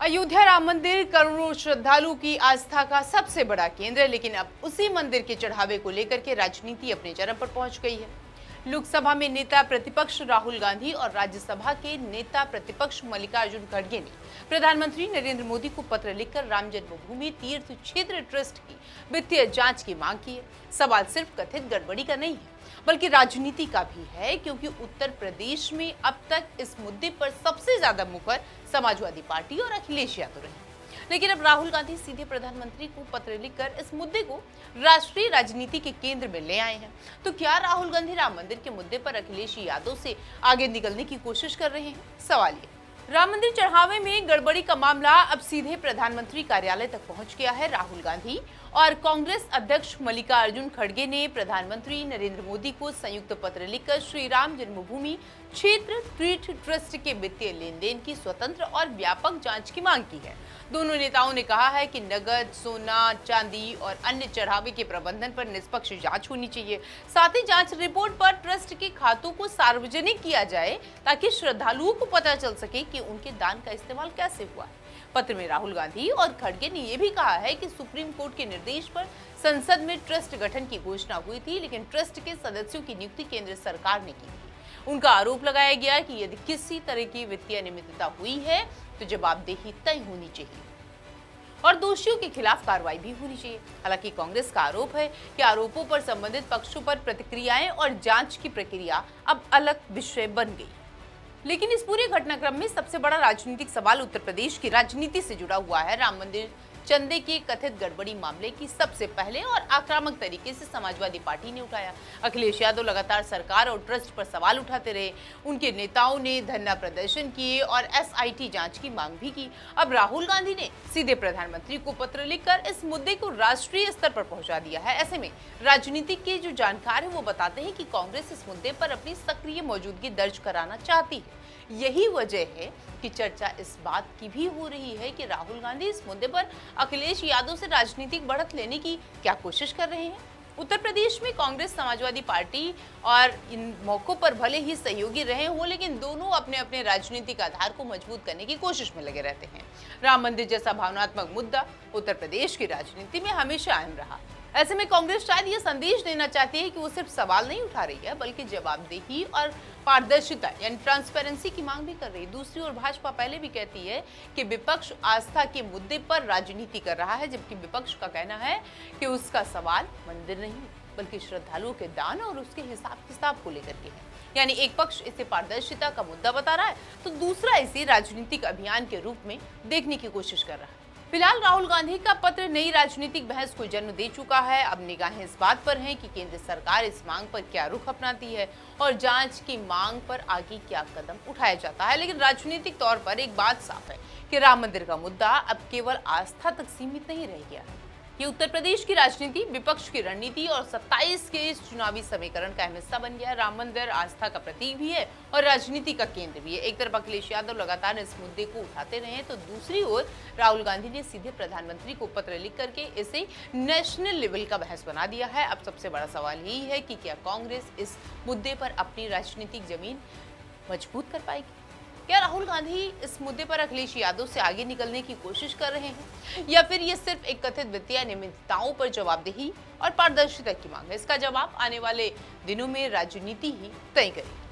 अयोध्या राम मंदिर करोड़ों श्रद्धालुओं की आस्था का सबसे बड़ा केंद्र है, लेकिन अब उसी मंदिर के चढ़ावे को लेकर के राजनीति अपने चरम पर पहुंच गई है। लोकसभा में नेता प्रतिपक्ष राहुल गांधी और राज्यसभा के नेता प्रतिपक्ष मल्लिकार्जुन खड़गे ने प्रधानमंत्री नरेंद्र मोदी को पत्र लिखकर राम जन्मभूमि तीर्थ क्षेत्र ट्रस्ट की वित्तीय जांच की मांग की है। सवाल सिर्फ कथित गड़बड़ी का नहीं है, बल्कि राजनीति का भी है, क्योंकि उत्तर प्रदेश में अब तक इस मुद्दे पर सबसे ज्यादा मुखर समाजवादी पार्टी और अखिलेश यादव रहे। लेकिन अब राहुल गांधी सीधे प्रधानमंत्री को पत्र लिखकर इस मुद्दे को राष्ट्रीय राजनीति के केंद्र में ले आए हैं। तो क्या राहुल गांधी राम मंदिर के मुद्दे पर अखिलेश यादव से आगे निकलने की कोशिश कर रहे हैं? सवाल ये। राम मंदिर चढ़ावे में गड़बड़ी का मामला अब सीधे प्रधानमंत्री कार्यालय तक पहुंच गया है। राहुल गांधी और कांग्रेस अध्यक्ष मल्लिकार्जुन खड़गे ने प्रधानमंत्री नरेंद्र मोदी को संयुक्त पत्र लिखकर श्री राम जन्मभूमि क्षेत्र तीर्थ ट्रस्ट के वित्तीय लेन देन की स्वतंत्र और व्यापक जांच की मांग की है। दोनों नेताओं ने कहा है कि नगद, सोना, चांदी और अन्य चढ़ावे के प्रबंधन पर निष्पक्ष जांच होनी चाहिए। साथ ही जांच रिपोर्ट पर ट्रस्ट के खातों को सार्वजनिक किया जाए, ताकि श्रद्धालुओं को पता चल सके कि उनके दान का इस्तेमाल कैसे हुआ। पत्र में राहुल गांधी और खड़गे ने यह भी कहा है कि सुप्रीम कोर्ट के निर्देश पर संसद में ट्रस्ट गठन की घोषणा हुई थी, लेकिन ट्रस्ट के सदस्यों की नियुक्ति केंद्र सरकार ने की थी। उनका आरोप लगाया गया कि यदि किसी तरह की वित्तीय अनियमितता हुई है तो जवाबदेही तय होनी चाहिए और दोषियों के खिलाफ कार्रवाई भी होनी चाहिए। हालांकि कांग्रेस का आरोप है कि आरोपों पर संबंधित पक्षों पर प्रतिक्रियाएं और जांच की प्रक्रिया अब अलग विषय बन गई। लेकिन इस पूरे घटनाक्रम में सबसे बड़ा राजनीतिक सवाल उत्तर प्रदेश की राजनीति से जुड़ा हुआ है। राम मंदिर चंदे के कथित गड़बड़ी मामले की सबसे पहले और आक्रामक तरीके से समाजवादी पार्टी ने उठाया। अखिलेश यादव लगातार सरकार और ट्रस्ट पर सवाल उठाते रहे। उनके नेताओं ने धरना प्रदर्शन किए और एसआईटी जांच की मांग भी की। अब राहुल गांधी ने सीधे प्रधानमंत्री को पत्र लिखकर इस मुद्दे को राष्ट्रीय स्तर पर पहुंचा दिया है। ऐसे में राजनीतिक के जो जानकार है वो बताते हैं कि कांग्रेस इस मुद्दे पर अपनी सक्रिय मौजूदगी दर्ज कराना चाहती है। यही वजह है कि चर्चा इस बात की भी हो रही है कि राहुल गांधी इस मुद्दे पर अखिलेश यादव से राजनीतिक बढ़त लेने की क्या कोशिश कर रहे हैं। उत्तर प्रदेश में कांग्रेस समाजवादी पार्टी और इन मौकों पर भले ही सहयोगी रहे हों, लेकिन दोनों अपने अपने राजनीतिक आधार को मजबूत करने की कोशिश में लगे रहते हैं। राम मंदिर जैसा भावनात्मक मुद्दा उत्तर प्रदेश की राजनीति में हमेशा अहम रहा। ऐसे में कांग्रेस शायद ये संदेश देना चाहती है कि वो सिर्फ सवाल नहीं उठा रही है, बल्कि जवाबदेही और पारदर्शिता यानी ट्रांसपेरेंसी की मांग भी कर रही है। दूसरी ओर भाजपा पहले भी कहती है कि विपक्ष आस्था के मुद्दे पर राजनीति कर रहा है, जबकि विपक्ष का कहना है कि उसका सवाल मंदिर नहीं बल्कि श्रद्धालुओं के दान और उसके हिसाब किताब को लेकर के है। यानी एक पक्ष इसे पारदर्शिता का मुद्दा बता रहा है तो दूसरा इसे राजनीतिक अभियान के रूप में देखने की कोशिश कर रहा है। फिलहाल राहुल गांधी का पत्र नई राजनीतिक बहस को जन्म दे चुका है। अब निगाहें इस बात पर हैं कि केंद्र सरकार इस मांग पर क्या रुख अपनाती है और जांच की मांग पर आगे क्या कदम उठाया जाता है। लेकिन राजनीतिक तौर पर एक बात साफ है कि राम मंदिर का मुद्दा अब केवल आस्था तक सीमित नहीं रह गया है। ये उत्तर प्रदेश की राजनीति, विपक्ष की रणनीति और 27 के चुनावी समीकरण का अहम हिस्सा बन गया है। राम मंदिर आस्था का प्रतीक भी है और राजनीति का केंद्र भी है। एक तरफ अखिलेश यादव लगातार इस मुद्दे को उठाते रहे तो दूसरी ओर राहुल गांधी ने सीधे प्रधानमंत्री को पत्र लिख करके इसे नेशनल लेवल का बहस बना दिया है। अब सबसे बड़ा सवाल यही है कि क्या कांग्रेस इस मुद्दे पर अपनी राजनीतिक जमीन मजबूत कर पाएगी? क्या राहुल गांधी इस मुद्दे पर अखिलेश यादव से आगे निकलने की कोशिश कर रहे हैं, या फिर ये सिर्फ एक कथित वित्तीय अनियमितताओं पर जवाबदेही और पारदर्शिता की मांग है? इसका जवाब आने वाले दिनों में राजनीति ही तय करेगी।